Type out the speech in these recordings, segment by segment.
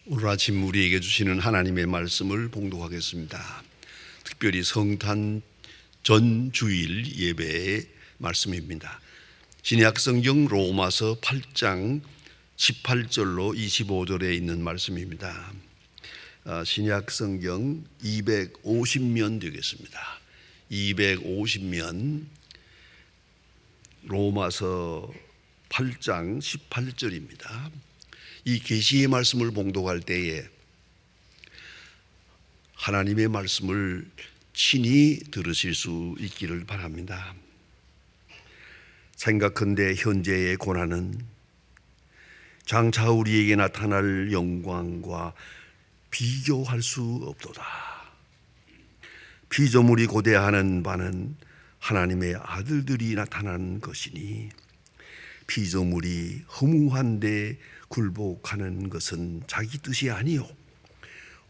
오늘 아침 우리에게 주시는 하나님의 말씀을 봉독하겠습니다. 특별히 성탄 전 주일 예배의 말씀입니다. 신약성경 로마서 8장 18절로 25절에 있는 말씀입니다. 신약성경 250면 되겠습니다. 250면 로마서 8장 18절입니다. 이 계시의 말씀을 봉독할 때에 하나님의 말씀을 친히 들으실 수 있기를 바랍니다. 생각컨대 현재의 고난은 장차 우리에게 나타날 영광과 비교할 수 없도다. 피조물이 고대하는 바는 하나님의 아들들이 나타난 것이니 피조물이 허무한데 굴복하는 것은 자기 뜻이 아니요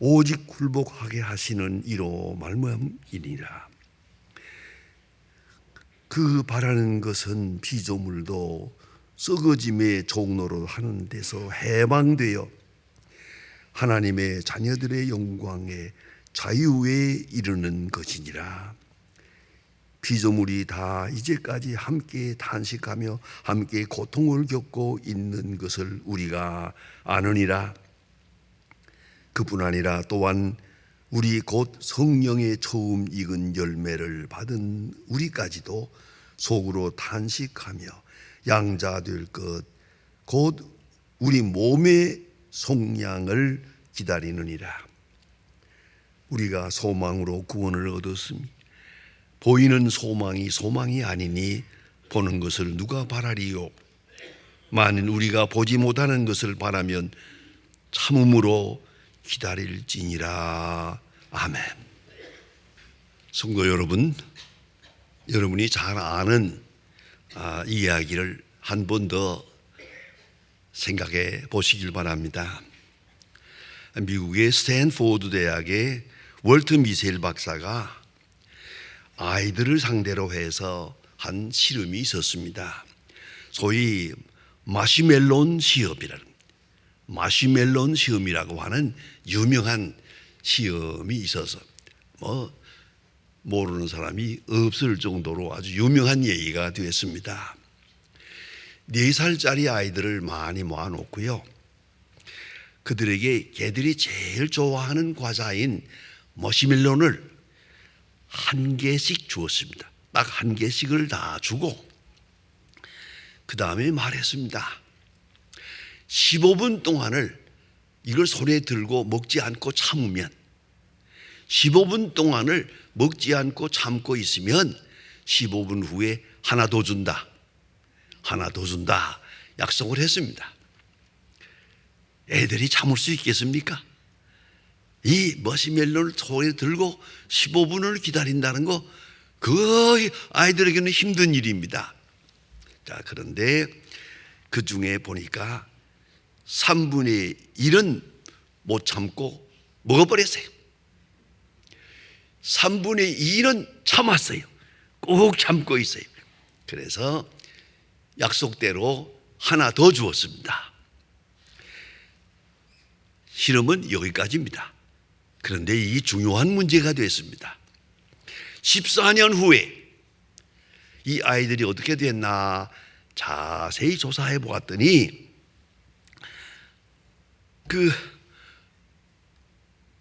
오직 굴복하게 하시는 이로 말미암이니라. 그 바라는 것은 피조물도 썩어짐의 종로로 하는 데서 해방되어 하나님의 자녀들의 영광에 자유에 이르는 것이니라. 피조물이 다 이제까지 함께 탄식하며 함께 고통을 겪고 있는 것을 우리가 아느니라. 그뿐 아니라 또한 우리 곧 성령의 처음 익은 열매를 받은 우리까지도 속으로 탄식하며 양자될 것 곧 우리 몸의 속량을 기다리느니라. 우리가 소망으로 구원을 얻었으니 보이는 소망이 아니니 보는 것을 누가 바라리요? 만일 우리가 보지 못하는 것을 바라면 참음으로 기다릴지니라. 아멘. 성도 여러분, 여러분이 잘 아는 이야기를 한 번 더 생각해 보시길 바랍니다. 미국의 스탠포드 대학의 월트 미셀 박사가 아이들을 상대로 해서 한 실험이 있었습니다. 소위 마시멜론 시험이라고 하는 유명한 시험이 있어서 모르는 사람이 없을 정도로 아주 유명한 얘기가 되었습니다. 4살짜리 아이들을 많이 모아놓고요, 그들에게 걔들이 제일 좋아하는 과자인 머시멜론을 1개씩 주었습니다. 딱 1개씩을 다 주고 그 다음에 말했습니다. 15분 동안을 이걸 손에 들고 먹지 않고 참으면, 15분 동안을 먹지 않고 참고 있으면 15분 후에 하나 더 준다 약속을 했습니다. 애들이 참을 수 있겠습니까? 이 머시멜론을 손에 들고 15분을 기다린다는 거 거의 아이들에게는 힘든 일입니다. 자, 그런데 그 중에 보니까 3분의 1은 못 참고 먹어버렸어요. 3분의 2는 참았어요. 꼭 참고 있어요. 그래서 약속대로 하나 더 주었습니다. 실험은 여기까지입니다. 그런데 이 중요한 문제가 됐습니다. 14년 후에 이 아이들이 어떻게 됐나 자세히 조사해 보았더니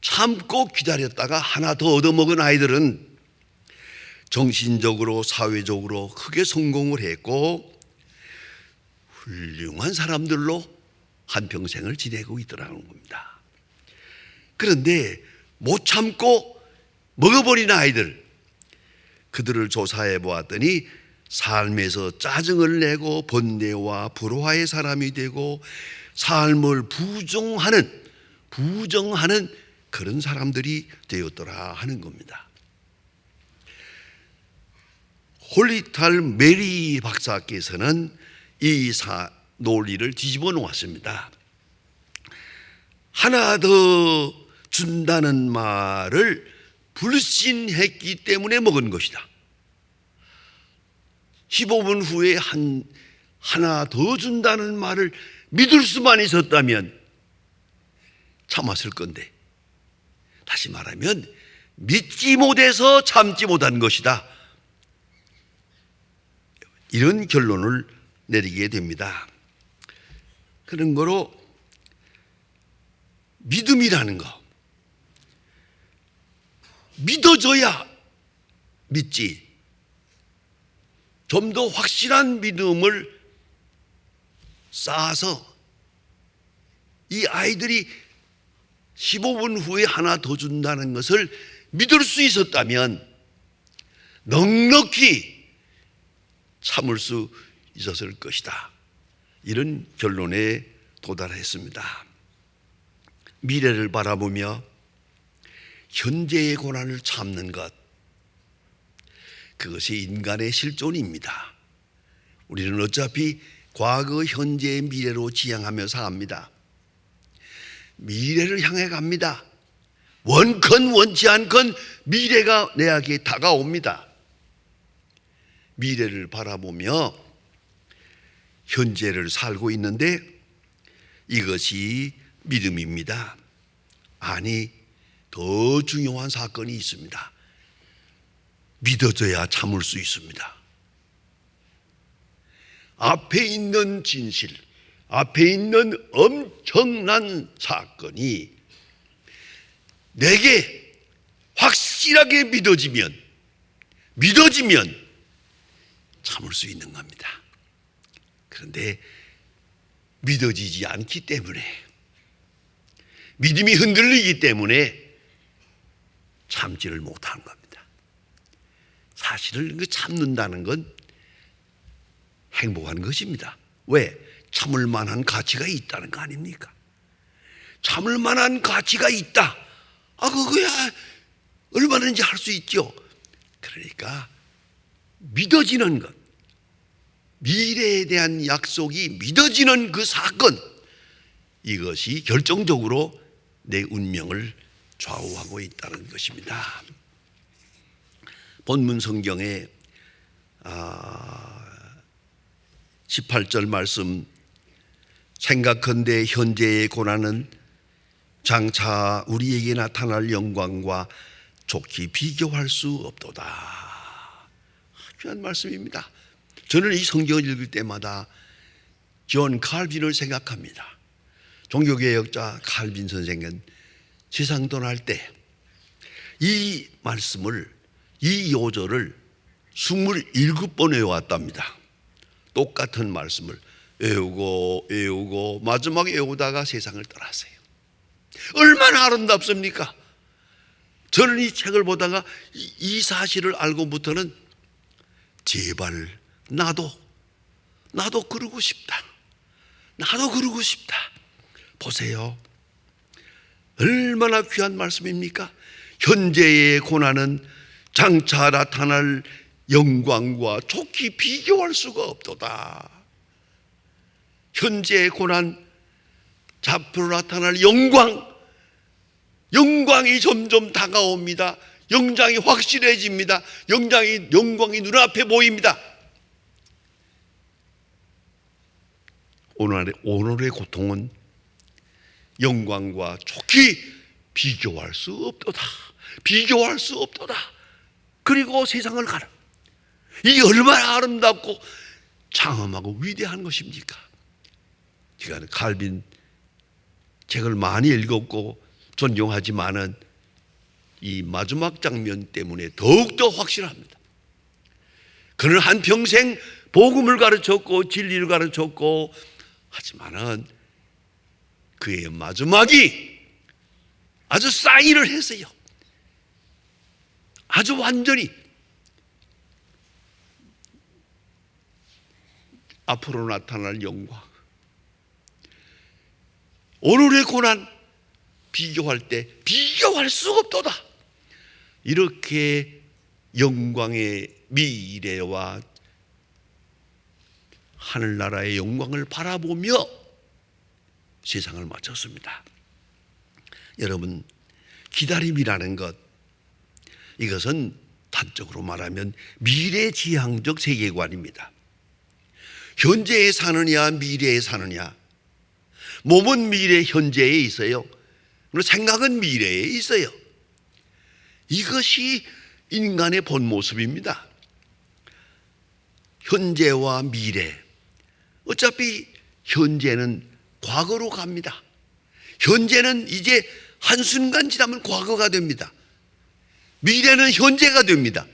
참고 기다렸다가 하나 더 얻어먹은 아이들은 정신적으로 사회적으로 크게 성공을 했고 훌륭한 사람들로 한평생을 지내고 있더라는 겁니다. 그런데 못 참고 먹어버린 아이들, 그들을 조사해 보았더니 삶에서 짜증을 내고 번뇌와 불화의 사람이 되고 삶을 부정하는 그런 사람들이 되었더라 하는 겁니다. 홀리탈 메리 박사께서는 이 논리를 뒤집어 놓았습니다. 하나 더 준다는 말을 불신했기 때문에 먹은 것이다. 15분 후에 하나 더 준다는 말을 믿을 수만 있었다면 참았을 건데, 다시 말하면 믿지 못해서 참지 못한 것이다, 이런 결론을 내리게 됩니다. 그런 거로 믿음이라는 거, 믿어줘야 믿지, 좀 더 확실한 믿음을 쌓아서 이 아이들이 15분 후에 하나 더 준다는 것을 믿을 수 있었다면 넉넉히 참을 수 있었을 것이다, 이런 결론에 도달했습니다. 미래를 바라보며 현재의 고난을 참는 것, 그것이 인간의 실존입니다. 우리는 어차피 과거, 현재, 미래로 지향하며 삽니다. 미래를 향해 갑니다. 원컨 원치 않건 미래가 내게 다가옵니다. 미래를 바라보며 현재를 살고 있는데 이것이 믿음입니다. 아니, 더 중요한 사건이 있습니다. 믿어져야 참을 수 있습니다. 앞에 있는 진실, 앞에 있는 엄청난 사건이 내게 확실하게 믿어지면 참을 수 있는 겁니다. 그런데 믿어지지 않기 때문에, 믿음이 흔들리기 때문에 참지를 못하는 겁니다. 사실은 참는다는 건 행복한 것입니다. 왜? 참을 만한 가치가 있다는 거 아닙니까? 참을 만한 가치가 있다, 그거야 얼마든지 할 수 있죠. 그러니까 믿어지는 것, 미래에 대한 약속이 믿어지는 그 사건, 이것이 결정적으로 내 운명을 좌우하고 있다는 것입니다. 본문 성경에 18절 말씀, 생각컨대 현재의 고난은 장차 우리에게 나타날 영광과 좋게 비교할 수 없도다. 귀한 말씀입니다. 저는 이 성경을 읽을 때마다 존 칼빈을 생각합니다. 종교개혁자 칼빈 선생은 세상 떠날 때 이 말씀을, 이 요절을 27번 외워왔답니다. 똑같은 말씀을 외우고 마지막에 외우다가 세상을 떠났어요. 얼마나 아름답습니까? 저는 이 책을 보다가 이 사실을 알고부터는 제발 나도 그러고 싶다, 나도 그러고 싶다. 보세요, 얼마나 귀한 말씀입니까? 현재의 고난은 장차 나타날 영광과 좋게 비교할 수가 없도다. 현재의 고난, 앞으로 나타날 영광이 점점 다가옵니다. 영광이 확실해집니다. 영광이 눈앞에 보입니다. 오늘의 고통은 영광과 좋게 비교할 수 없도다. 비교할 수 없도다. 그리고 세상을 가는, 이 얼마나 아름답고 장엄하고 위대한 것입니까? 제가 칼빈 책을 많이 읽었고 존경하지만은 이 마지막 장면 때문에 더욱더 확실합니다. 그는 한평생 복음을 가르쳤고 진리를 가르쳤고 하지만은 그의 마지막이 아주 사인을 했어요. 아주 완전히 앞으로 나타날 영광, 오늘의 고난 비교할 때 비교할 수 없도다. 이렇게 영광의 미래와 하늘나라의 영광을 바라보며 세상을 마쳤습니다. 여러분, 기다림이라는 것, 이것은 단적으로 말하면 미래지향적 세계관입니다. 현재에 사느냐 미래에 사느냐, 몸은 미래 현재에 있어요. 물론 생각은 미래에 있어요. 이것이 인간의 본 모습입니다. 현재와 미래. 어차피 현재는 과거로 갑니다. 현재는 이제 한순간 지나면 과거가 됩니다. 미래는 현재가 됩니다.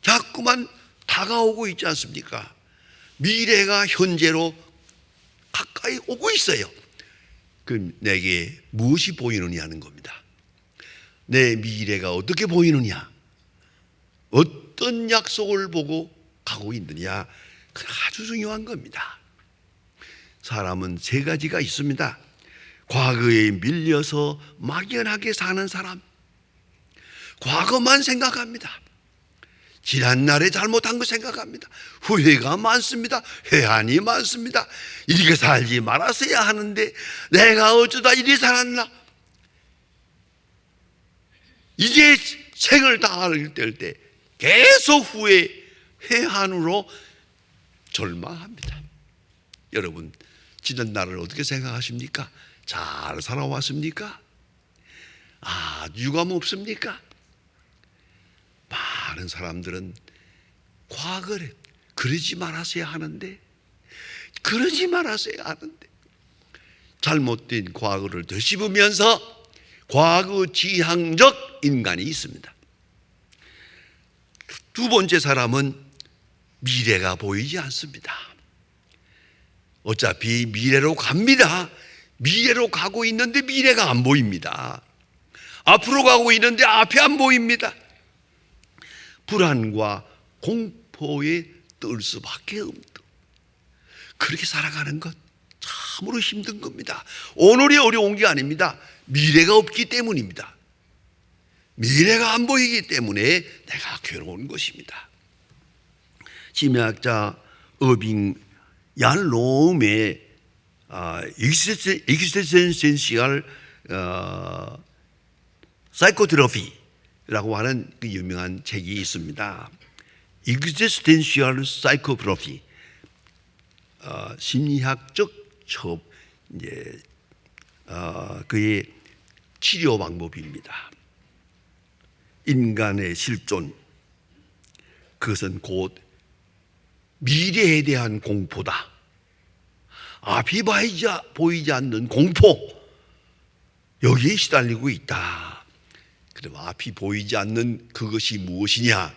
자꾸만 다가오고 있지 않습니까? 미래가 현재로 가까이 오고 있어요. 그럼 내게 무엇이 보이느냐 하는 겁니다. 내 미래가 어떻게 보이느냐, 어떤 약속을 보고 가고 있느냐, 그건 아주 중요한 겁니다. 사람은 세 가지가 있습니다. 과거에 밀려서 막연하게 사는 사람, 과거만 생각합니다. 지난날에 잘못한 거 생각합니다. 후회가 많습니다. 회한이 많습니다. 이렇게 살지 말았어야 하는데 내가 어쩌다 이리 살았나. 이제 생을 다할 때 계속 후회, 회한으로 절망합니다. 여러분, 지난 날을 어떻게 생각하십니까? 잘 살아왔습니까? 유감 없습니까? 많은 사람들은 과거를 그러지 말았어야 하는데, 잘못된 과거를 되씹으면서 과거 지향적 인간이 있습니다. 두 번째 사람은 미래가 보이지 않습니다. 어차피 미래로 갑니다. 미래로 가고 있는데 미래가 안 보입니다. 앞으로 가고 있는데 앞이 안 보입니다. 불안과 공포에 떨 수밖에 없는, 그렇게 살아가는 것 참으로 힘든 겁니다. 오늘이 어려운 게 아닙니다. 미래가 없기 때문입니다. 미래가 안 보이기 때문에 내가 괴로운 것입니다. 심리학자 어빙 얄롬의 existential psychotherapy라고 하는 그 유명한 책이 있습니다. existential psychotherapy, 심리학적 첩, 그의 치료 방법입니다. 인간의 실존, 그것은 곧 미래에 대한 공포다. 앞이 보이지 않는 공포, 여기에 시달리고 있다. 그럼 앞이 보이지 않는 그것이 무엇이냐?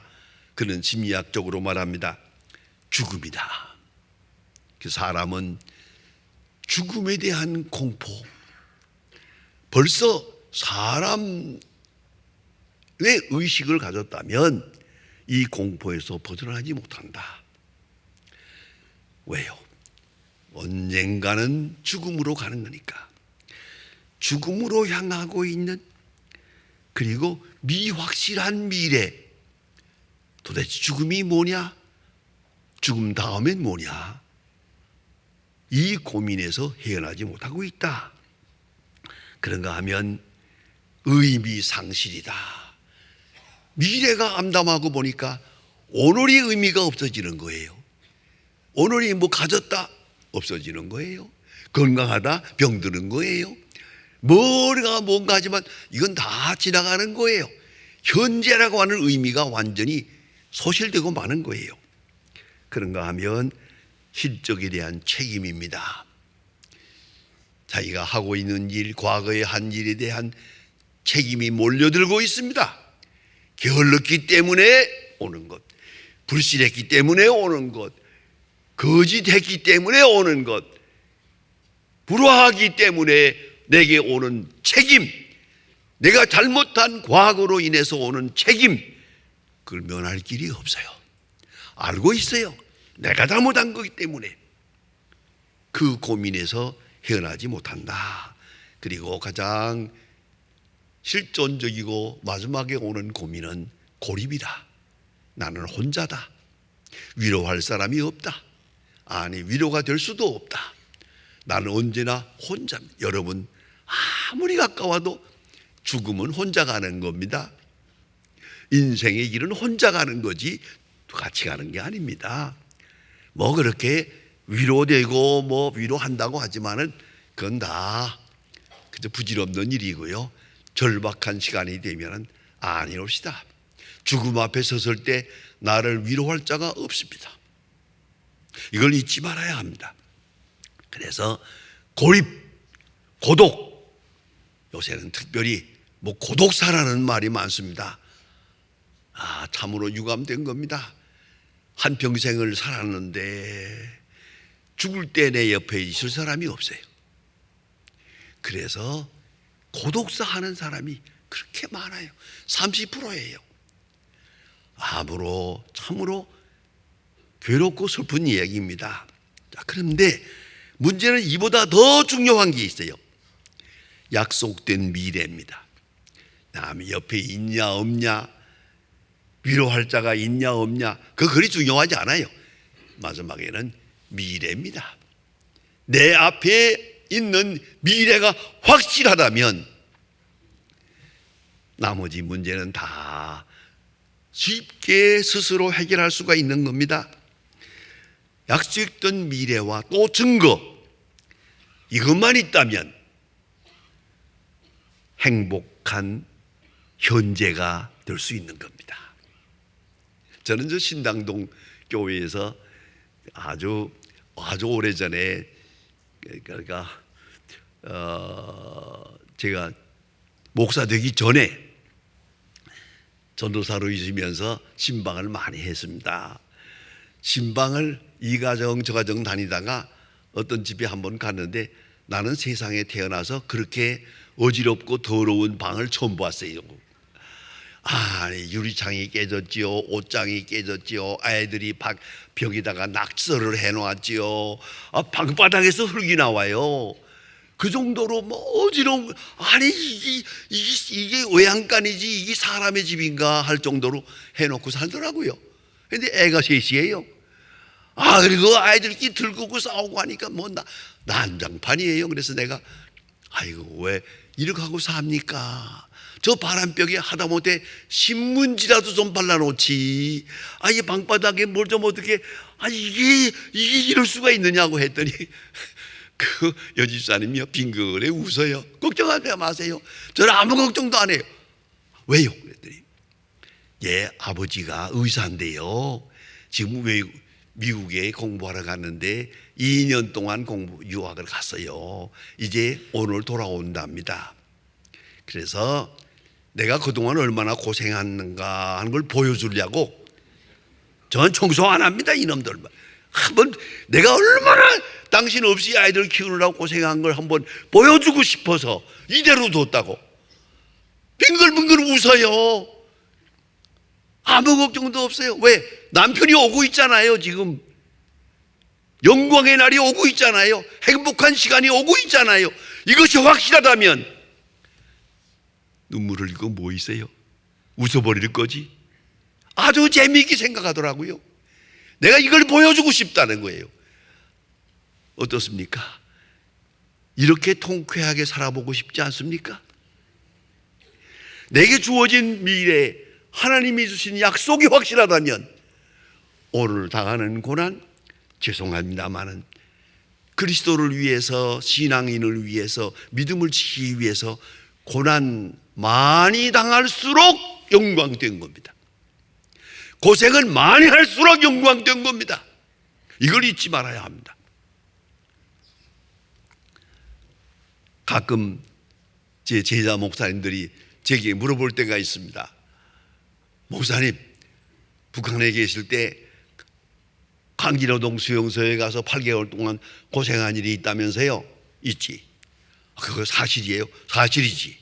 그는 심리학적으로 말합니다. 죽음이다. 그 사람은 죽음에 대한 공포, 벌써 사람의 의식을 가졌다면 이 공포에서 벗어나지 못한다. 왜요? 언젠가는 죽음으로 가는 거니까. 죽음으로 향하고 있는, 그리고 미확실한 미래, 도대체 죽음이 뭐냐? 죽음 다음엔 뭐냐? 이 고민에서 헤어나지 못하고 있다. 그런가 하면 의미 상실이다. 미래가 암담하고 보니까 오늘이 의미가 없어지는 거예요. 오늘이 뭐 가졌다 없어지는 거예요. 건강하다 병드는 거예요. 머리가 뭔가 하지만 이건 다 지나가는 거예요. 현재라고 하는 의미가 완전히 소실되고 마는 거예요. 그런가 하면 실적에 대한 책임입니다. 자기가 하고 있는 일, 과거에 한 일에 대한 책임이 몰려들고 있습니다. 게을렀기 때문에 오는 것, 불신했기 때문에 오는 것, 거짓했기 때문에 오는 것, 불화하기 때문에 내게 오는 책임, 내가 잘못한 과거로 인해서 오는 책임, 그걸 면할 길이 없어요. 알고 있어요. 내가 잘못한 거기 때문에. 그 고민에서 헤어나지 못한다. 그리고 가장 실존적이고 마지막에 오는 고민은 고립이다. 나는 혼자다. 위로할 사람이 없다. 아니, 위로가 될 수도 없다. 나는 언제나 혼자입니다. 여러분, 아무리 가까워도 죽음은 혼자 가는 겁니다. 인생의 길은 혼자 가는 거지 같이 가는 게 아닙니다. 뭐 그렇게 위로되고 뭐 위로한다고 하지만은 그건 다 그저 부질없는 일이고요. 절박한 시간이 되면 아니옵시다. 죽음 앞에 섰을 때 나를 위로할 자가 없습니다. 이걸 잊지 말아야 합니다. 그래서 고립, 고독, 요새는 특별히 고독사라는 말이 많습니다. 참으로 유감된 겁니다. 한평생을 살았는데 죽을 때 내 옆에 있을 사람이 없어요. 그래서 고독사 하는 사람이 그렇게 많아요. 30%예요. 참으로 괴롭고 슬픈 이야기입니다. 그런데 문제는 이보다 더 중요한 게 있어요. 약속된 미래입니다. 남이 옆에 있냐 없냐, 위로할 자가 있냐 없냐, 그리 중요하지 않아요. 마지막에는 미래입니다. 내 앞에 있는 미래가 확실하다면 나머지 문제는 다 쉽게 스스로 해결할 수가 있는 겁니다. 약속된 미래와 또 증거, 이것만 있다면 행복한 현재가 될 수 있는 겁니다. 저는 저 신당동 교회에서 아주 오래전에, 그러니까 제가 목사 되기 전에 전도사로 있으면서 신방을 많이 했습니다. 신방을 이 가정 저 가정 다니다가 어떤 집에 한번 갔는데 나는 세상에 태어나서 그렇게 어지럽고 더러운 방을 처음 봤어요. 유리창이 깨졌지요, 옷장이 깨졌지요, 아이들이 벽에다가 낙서를 해놓았지요, 방바닥에서 흙이 나와요. 그 정도로 어지러운, 이게 외양간이지 이게 사람의 집인가 할 정도로 해놓고 살더라고요. 근데 애가 셋이에요. 그리고 아이들끼리 들고 싸우고 하니까 난장판이에요. 그래서 내가 왜 이렇게 하고 삽니까? 저 바람벽에 하다못해 신문지라도 좀 발라놓지. 이 방바닥에 뭘 좀 어떻게, 이게 이럴 수가 있느냐고 했더니 그 여집사님이요, 빙글에 웃어요. 걱정하지 마세요. 저는 아무 걱정도 안 해요. 왜요? 그랬더니 아버지가 의사인데요, 지금 미국에 공부하러 갔는데 2년 동안 유학을 갔어요. 이제 오늘 돌아온답니다. 그래서 내가 그동안 얼마나 고생했는가 하는 걸 보여주려고, 저는 청소 안 합니다. 이놈들 한번 내가 얼마나 당신 없이 아이들 키우느라고 고생한 걸 한번 보여주고 싶어서 이대로 뒀다고 빙글빙글 웃어요. 아무 걱정도 없어요. 왜? 남편이 오고 있잖아요. 지금 영광의 날이 오고 있잖아요. 행복한 시간이 오고 있잖아요. 이것이 확실하다면 눈물 흘리고 뭐 있어요? 웃어버릴 거지. 아주 재미있게 생각하더라고요. 내가 이걸 보여주고 싶다는 거예요. 어떻습니까? 이렇게 통쾌하게 살아보고 싶지 않습니까? 내게 주어진 미래, 하나님이 주신 약속이 확실하다면 오늘 당하는 고난, 죄송합니다마는 그리스도를 위해서, 신앙인을 위해서, 믿음을 지키기 위해서 고난 많이 당할수록 영광된 겁니다. 고생은 많이 할수록 영광된 겁니다. 이걸 잊지 말아야 합니다. 가끔 제 제자 목사님들이 제게 물어볼 때가 있습니다. 목사님, 북한에 계실 때 강진호동 수용소에 가서 8개월 동안 고생한 일이 있다면서요? 있지. 그거 사실이에요? 사실이지.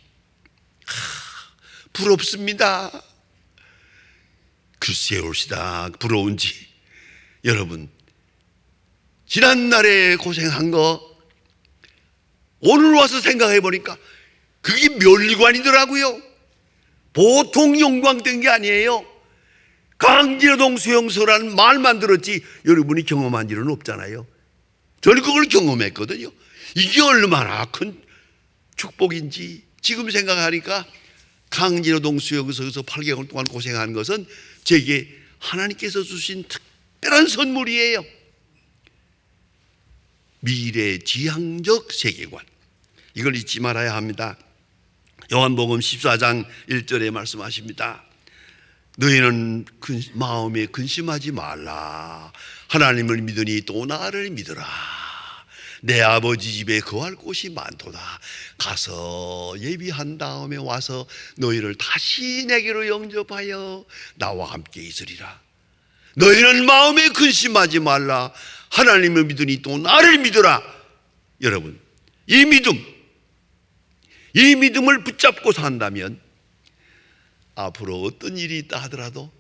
부럽습니다. 글쎄올시다, 부러운지. 여러분, 지난날에 고생한 거 오늘 와서 생각해 보니까 그게 멸리관이더라고요. 보통 영광된 게 아니에요. 강진호동 수용소라는 말만 들었지 여러분이 경험한 일은 없잖아요. 저는 그걸 경험했거든요. 이게 얼마나 큰 축복인지 지금 생각하니까 강진호동 수용소에서 8개월 동안 고생한 것은 제게 하나님께서 주신 특별한 선물이에요. 미래지향적 세계관, 이걸 잊지 말아야 합니다. 요한복음 14장 1절에 말씀하십니다. 너희는 마음에 근심하지 말라. 하나님을 믿으니 또 나를 믿으라. 내 아버지 집에 거할 곳이 많도다. 가서 예비한 다음에 와서 너희를 다시 내게로 영접하여 나와 함께 있으리라. 너희는 마음에 근심하지 말라. 하나님을 믿으니 또 나를 믿으라. 여러분, 이 믿음을 붙잡고 산다면 앞으로 어떤 일이 있다 하더라도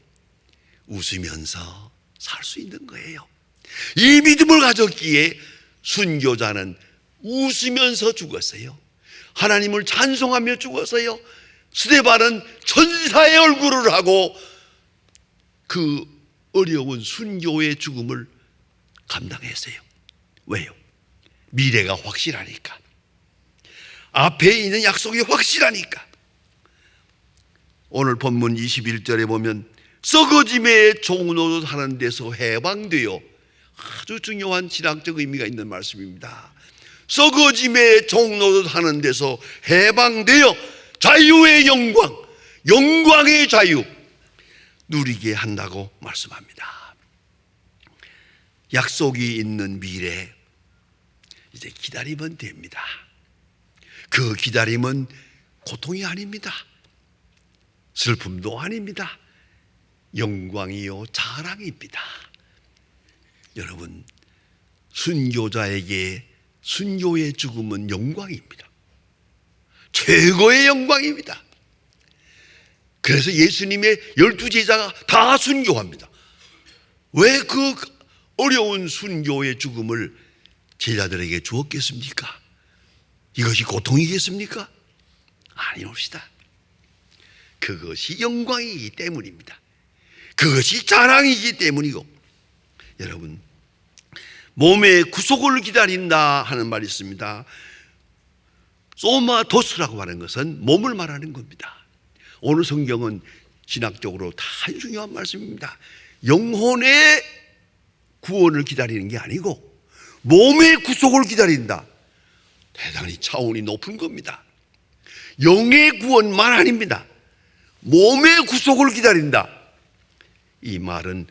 웃으면서 살 수 있는 거예요. 이 믿음을 가졌기에 순교자는 웃으면서 죽었어요. 하나님을 찬송하며 죽었어요. 스데반은 천사의 얼굴을 하고 그 어려운 순교의 죽음을 감당했어요. 왜요? 미래가 확실하니까. 앞에 있는 약속이 확실하니까. 오늘 본문 21절에 보면 썩어짐의 종노릇 하는 데서 해방되어, 아주 중요한 신학적 의미가 있는 말씀입니다. 썩어짐의 종노릇 하는 데서 해방되어 자유의 영광, 영광의 자유 누리게 한다고 말씀합니다. 약속이 있는 미래, 이제 기다리면 됩니다. 그 기다림은 고통이 아닙니다. 슬픔도 아닙니다. 영광이요 자랑입니다. 여러분, 순교자에게 순교의 죽음은 영광입니다. 최고의 영광입니다. 그래서 예수님의 12제자가 다 순교합니다. 왜 그 어려운 순교의 죽음을 제자들에게 주었겠습니까? 이것이 고통이겠습니까? 아니옵시다. 그것이 영광이기 때문입니다. 그것이 자랑이기 때문이고, 여러분, 몸의 구속을 기다린다 하는 말이 있습니다. 소마토스라고 하는 것은 몸을 말하는 겁니다. 오늘 성경은 신학적으로 다 중요한 말씀입니다. 영혼의 구원을 기다리는 게 아니고 몸의 구속을 기다린다. 대단히 차원이 높은 겁니다. 영의 구원만 아닙니다. 몸의 구속을 기다린다. 이 말은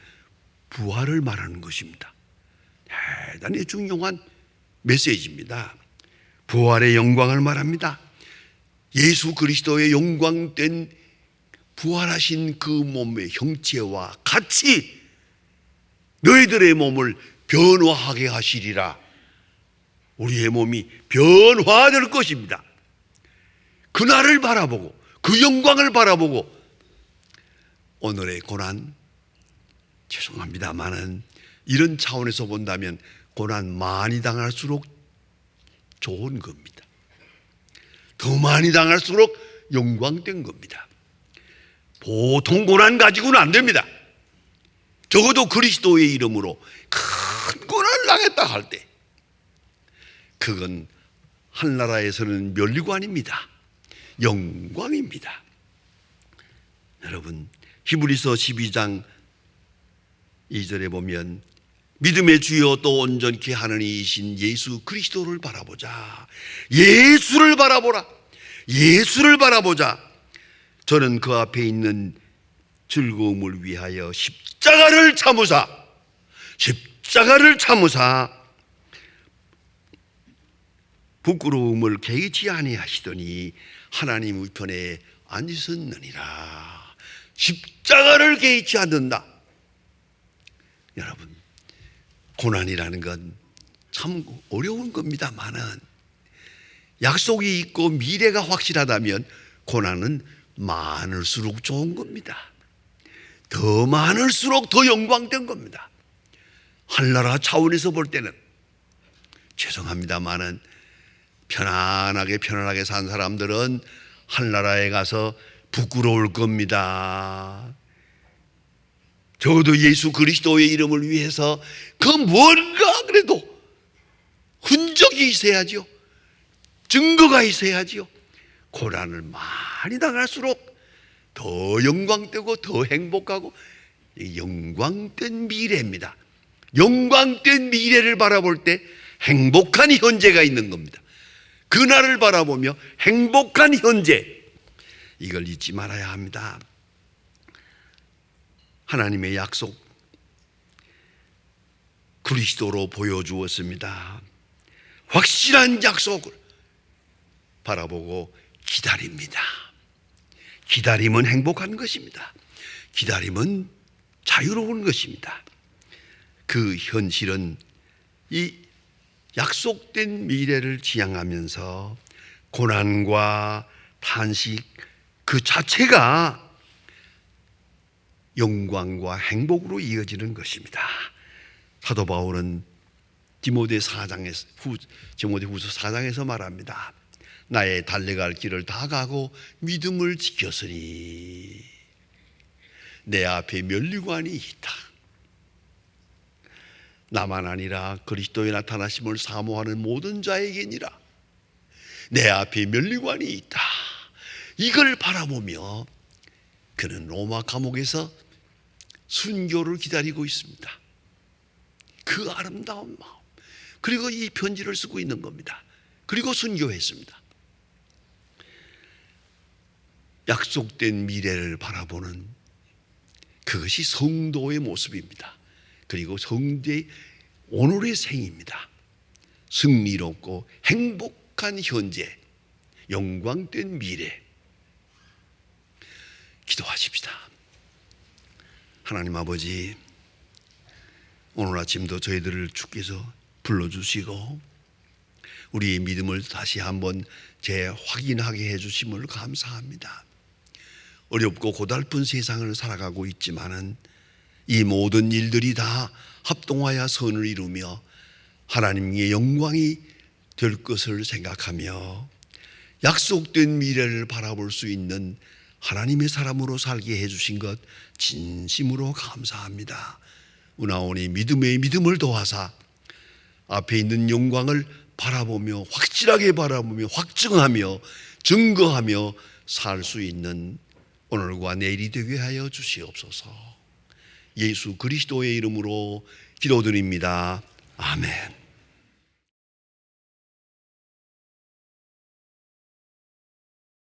부활을 말하는 것입니다. 대단히 중요한 메시지입니다. 부활의 영광을 말합니다. 예수 그리스도의 영광된 부활하신 그 몸의 형체와 같이 너희들의 몸을 변화하게 하시리라. 우리의 몸이 변화될 것입니다. 그날을 바라보고 그 영광을 바라보고 오늘의 고난, 죄송합니다만은 이런 차원에서 본다면 고난 많이 당할수록 좋은 겁니다. 더 많이 당할수록 영광된 겁니다. 보통 고난 가지고는 안 됩니다. 적어도 그리스도의 이름으로 큰 고난을 당했다 할 때 그건 한나라에서는 면류관입니다. 영광입니다. 여러분, 히브리서 12장 2절에 보면 믿음의 주여 또 온전케 하는 이이신 예수 그리스도를 바라보자. 예수를 바라보라. 예수를 바라보자. 저는 그 앞에 있는 즐거움을 위하여 십자가를 참으사 부끄러움을 개의치 아니하시더니 하나님 우편에 앉으셨느니라. 십자가를 개의치 않는다. 여러분, 고난이라는 건 참 어려운 겁니다만은 약속이 있고 미래가 확실하다면 고난은 많을수록 좋은 겁니다. 더 많을수록 더 영광된 겁니다. 한나라 차원에서 볼 때는 죄송합니다만은 편안하게 산 사람들은 한나라에 가서 부끄러울 겁니다. 적어도 예수 그리스도의 이름을 위해서 그 뭔가 그래도 흔적이 있어야죠. 증거가 있어야죠. 고난을 많이 당할수록 더 영광되고 더 행복하고 영광된 미래입니다. 영광된 미래를 바라볼 때 행복한 현재가 있는 겁니다. 그날을 바라보며 행복한 현재, 이걸 잊지 말아야 합니다. 하나님의 약속, 그리스도로 보여주었습니다. 확실한 약속을 바라보고 기다립니다. 기다림은 행복한 것입니다. 기다림은 자유로운 것입니다. 그 현실은 이 약속된 미래를 지향하면서 고난과 탄식 그 자체가 영광과 행복으로 이어지는 것입니다. 사도 바울은 디모데후서 4장에서 말합니다. 나의 달려갈 길을 다 가고 믿음을 지켰으니 내 앞에 면류관이 있다. 나만 아니라 그리스도의 나타나심을 사모하는 모든 자에게니라. 내 앞에 면류관이 있다. 이걸 바라보며 그는 로마 감옥에서 순교를 기다리고 있습니다. 그 아름다운 마음, 그리고 이 편지를 쓰고 있는 겁니다. 그리고 순교했습니다. 약속된 미래를 바라보는 그것이 성도의 모습입니다. 그리고 성도의 오늘의 생입니다. 승리롭고 행복한 현재, 영광된 미래. 기도하십시다. 하나님 아버지, 오늘 아침도 저희들을 주께서 불러주시고 우리의 믿음을 다시 한번 재확인하게 해주심을 감사합니다. 어렵고 고달픈 세상을 살아가고 있지만은 이 모든 일들이 다 합동하여 선을 이루며 하나님의 영광이 될 것을 생각하며 약속된 미래를 바라볼 수 있는 하나님의 사람으로 살게 해주신 것 진심으로 감사합니다. 우나오니 믿음의 믿음을 더하사 앞에 있는 영광을 바라보며 확실하게 바라보며 확증하며 증거하며 살 수 있는 오늘과 내일이 되게 하여 주시옵소서. 예수 그리스도의 이름으로 기도드립니다. 아멘.